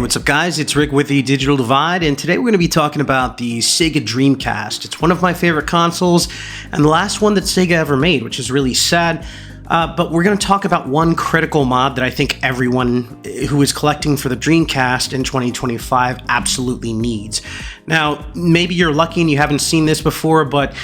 What's up guys, it's Rick with the Digital Divide, and today we're going to be talking about the Sega Dreamcast. It's one of my favorite consoles, and the last one that Sega ever made, which is really sad. But we're going to talk about one critical mod that I think everyone who is collecting for the Dreamcast in 2025 absolutely needs. Now, maybe you're lucky and you haven't seen this before, but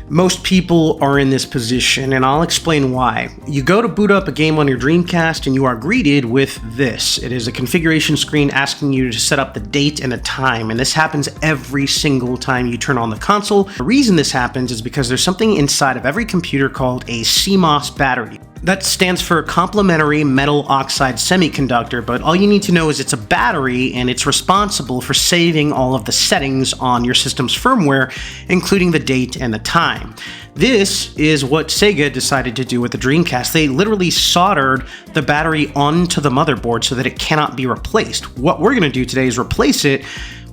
most people are in this position, and I'll explain why. You go to boot up a game on your Dreamcast and you are greeted with this. It is a configuration screen asking you to set up the date and the time, and this happens every single time you turn on the console. The reason this happens is because there's something inside of every computer called a CMOS battery. That stands for complementary metal oxide semiconductor, but all you need to know is it's a battery and it's responsible for saving all of the settings on your system's firmware, including the date and the time. This is what Sega decided to do with the Dreamcast. They literally soldered the battery onto the motherboard so that it cannot be replaced. What we're going to do today is replace it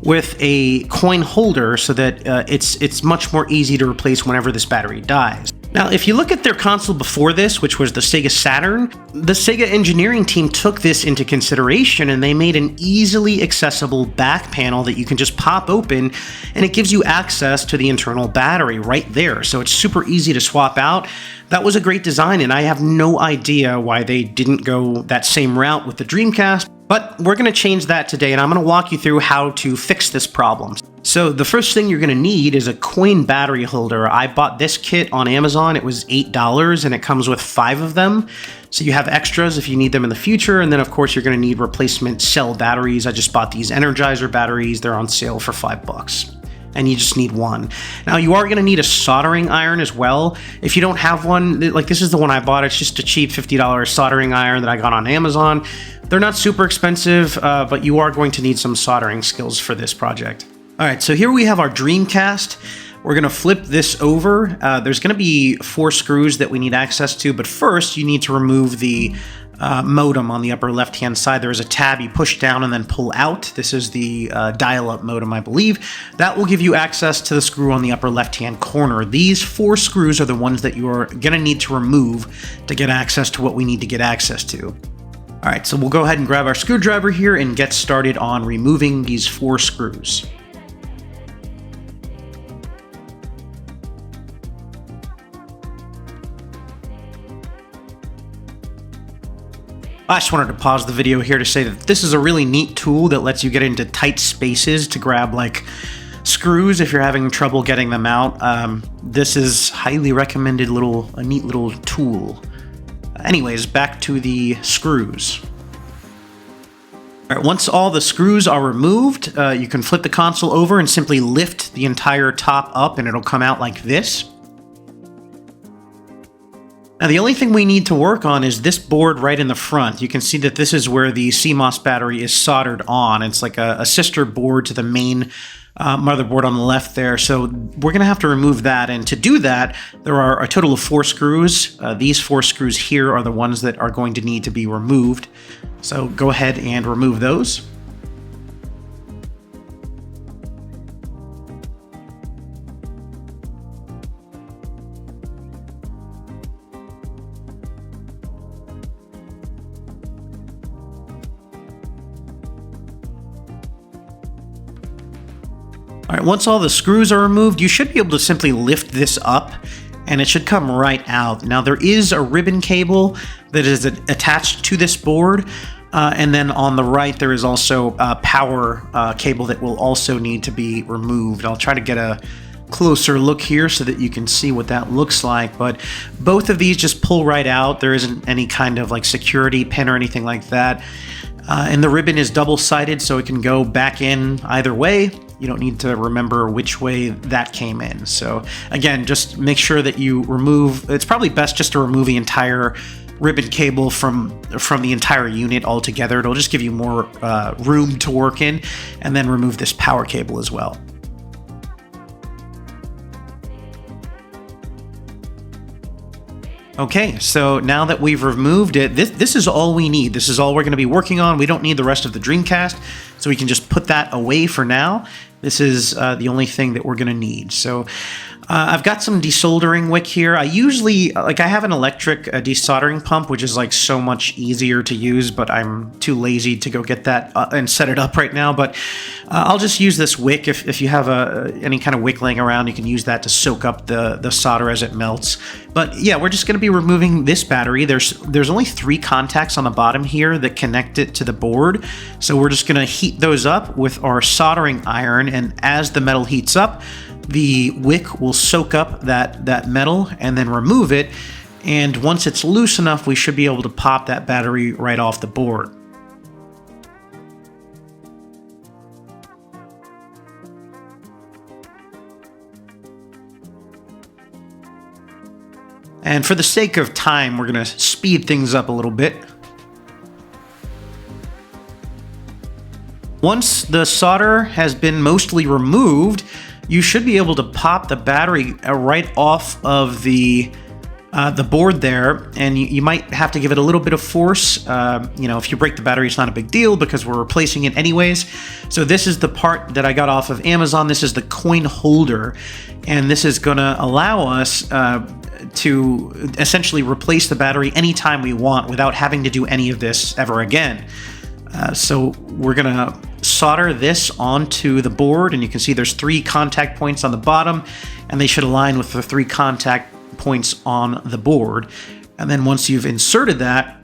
with a coin holder so that it's much more easy to replace whenever this battery dies. Now, if you look at their console before this, which was the Sega Saturn, the Sega engineering team took this into consideration and they made an easily accessible back panel that you can just pop open, and it gives you access to the internal battery right there. So it's super easy to swap out. That was a great design, and I have no idea why they didn't go that same route with the Dreamcast, but we're going to change that today, and I'm going to walk you through how to fix this problem. So the first thing you're going to need is a coin battery holder. I bought this kit on Amazon. It was $8 and it comes with 5 of them. So you have extras if you need them in the future. And then of course you're going to need replacement cell batteries. I just bought these Energizer batteries. They're on sale for $5. And you just need one. Now you are going to need a soldering iron as well. If you don't have one, like this is the one I bought. It's just a cheap $50 soldering iron that I got on Amazon. They're not super expensive, but you are going to need some soldering skills for this project. All right, so here we have our Dreamcast. We're gonna flip this over. There's gonna be 4 screws that we need access to, but first you need to remove the modem on the upper left-hand side. There is a tab you push down and then pull out. This is the dial-up modem, I believe. That will give you access to the screw on the upper left-hand corner. These 4 screws are the ones that you are gonna need to remove to get access to what we need to get access to. All right, so we'll go ahead and grab our screwdriver here and get started on removing these 4 screws. I just wanted to pause the video here to say that this is a really neat tool that lets you get into tight spaces to grab like screws if you're having trouble getting them out. This is highly recommended a neat little tool. Anyways, back to the screws. All right, once all the screws are removed, you can flip the console over and simply lift the entire top up and it'll come out like this. Now, the only thing we need to work on is this board right in the front. You can see that this is where the CMOS battery is soldered on. It's like a sister board to the main motherboard on the left there. So we're going to have to remove that. And to do that, there are a total of 4 screws. These 4 screws here are the ones that are going to need to be removed. So go ahead and remove those. All right, once all the screws are removed, you should be able to simply lift this up and it should come right out. Now there is a ribbon cable that is attached to this board, and then on the right there is also a power cable that will also need to be removed. I'll try to get a closer look here so that you can see what that looks like, but both of these just pull right out. There isn't any kind of like security pin or anything like that. And the ribbon is double-sided, so it can go back in either way. You don't need to remember which way that came in. So again, just make sure that you remove, it's probably best just to remove the entire ribbon cable from the entire unit altogether. It'll just give you more room to work in, and then remove this power cable as well. Okay, so now that we've removed it, this is all we need. This is all we're going to be working on. We don't need the rest of the Dreamcast, so we can just put that away for now. This is the only thing that we're going to need. So I've got some desoldering wick here. I usually, I have an electric desoldering pump, which is like so much easier to use, but I'm too lazy to go get that and set it up right now. But I'll just use this wick. If you have any kind of wick laying around, you can use that to soak up the solder as it melts. But yeah, we're just going to be removing this battery. There's only 3 contacts on the bottom here that connect it to the board. So we're just going to heat those up with our soldering iron, and as the metal heats up, the wick will soak up that metal and then remove it, and once it's loose enough, we should be able to pop that battery right off the board. And for the sake of time, we're going to speed things up a little bit. Once the solder has been mostly removed, you should be able to pop the battery right off of the board there, and you might have to give it a little bit of force. If you break the battery, it's not a big deal because we're replacing it anyways. So this is the part that I got off of Amazon. This is the coin holder, and this is going to allow us to essentially replace the battery anytime we want without having to do any of this ever again. So we're going to solder this onto the board, and you can see there's 3 contact points on the bottom, and they should align with the 3 contact points on the board. And then once you've inserted that,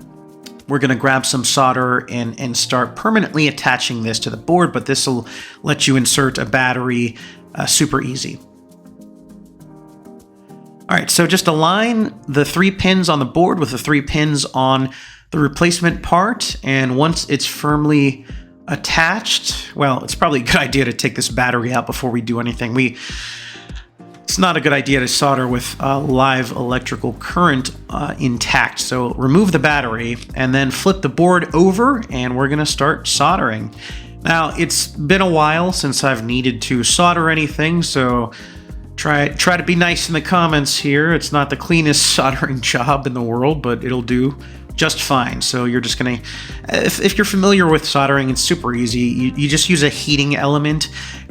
we're going to grab some solder and start permanently attaching this to the board, but this will let you insert a battery super easy. All right, so just align the 3 pins on the board with the 3 pins on the replacement part, and once it's firmly attached, well, it's probably a good idea to take this battery out before we do anything. It's not a good idea to solder with live electrical current intact, so remove the battery and then flip the board over, and we're going to start soldering. Now, it's been a while since I've needed to solder anything, so try to be nice in the comments here. It's not the cleanest soldering job in the world, but it'll do just fine. So you're just gonna, if you're familiar with soldering, it's super easy. You just use a heating element,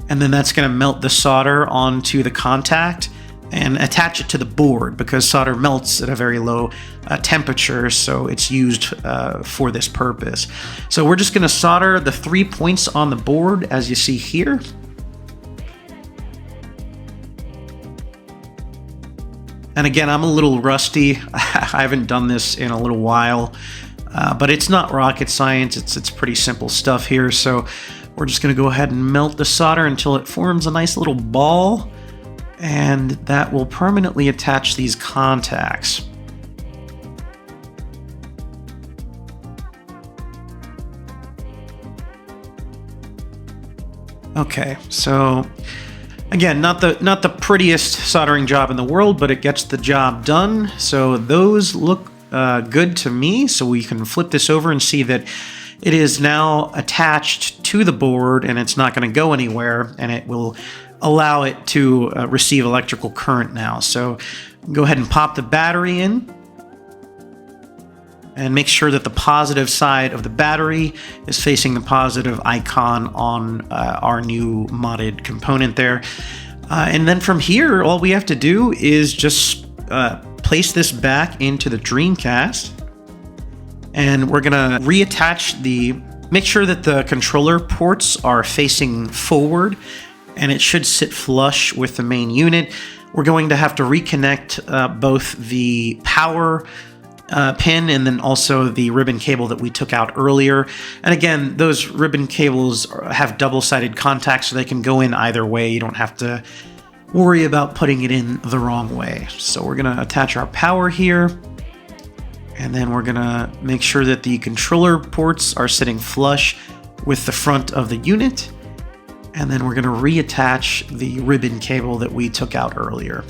and then that's gonna melt the solder onto the contact and attach it to the board, because solder melts at a very low temperature, so it's used for this purpose. So we're just gonna solder the 3 points on the board as you see here. And again, I'm a little rusty. I haven't done this in a little while, but it's not rocket science. It's pretty simple stuff here. So we're just going to go ahead and melt the solder until it forms a nice little ball, and that will permanently attach these contacts. Okay, so again, not the prettiest soldering job in the world, but it gets the job done. So those look good to me. So we can flip this over and see that it is now attached to the board, and it's not going to go anywhere, and it will allow it to receive electrical current now. So go ahead and pop the battery in, and make sure that the positive side of the battery is facing the positive icon on our new modded component there. And then from here, all we have to do is just place this back into the Dreamcast. And we're gonna reattach make sure that the controller ports are facing forward, and it should sit flush with the main unit. We're going to have to reconnect both the power pin and then also the ribbon cable that we took out earlier. And again, those ribbon cables have double-sided contacts, so they can go in either way. You don't have to worry about putting it in the wrong way. So we're going to attach our power here, and then we're going to make sure that the controller ports are sitting flush with the front of the unit, and then we're going to reattach the ribbon cable that we took out earlier.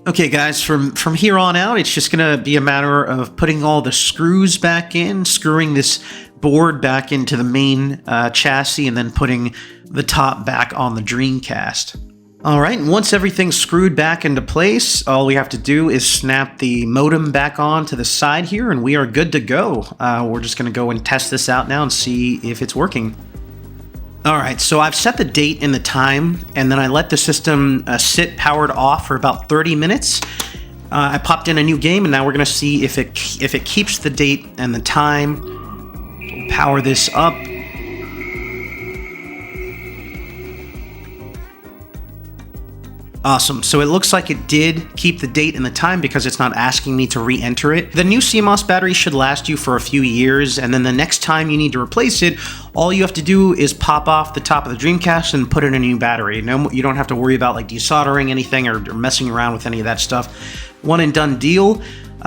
Okay, guys, from here on out, it's just going to be a matter of putting all the screws back in, screwing this board back into the main chassis, and then putting the top back on the Dreamcast. All right, and once everything's screwed back into place, all we have to do is snap the modem back on to the side here, and we are good to go. We're just going to go and test this out now and see if it's working. All right, so I've set the date and the time, and then I let the system sit powered off for about 30 minutes. I popped in a new game, and now we're going to see if it keeps the date and the time. We'll power this up. Awesome, so it looks like it did keep the date and the time because it's not asking me to re-enter it. The new CMOS battery should last you for a few years, and then the next time you need to replace it, all you have to do is pop off the top of the Dreamcast and put in a new battery. No, you don't have to worry about like desoldering anything or messing around with any of that stuff. One and done deal.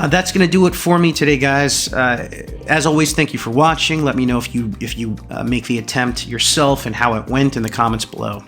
That's going to do it for me today, guys. As always, thank you for watching. Let me know if you make the attempt yourself and how it went in the comments below.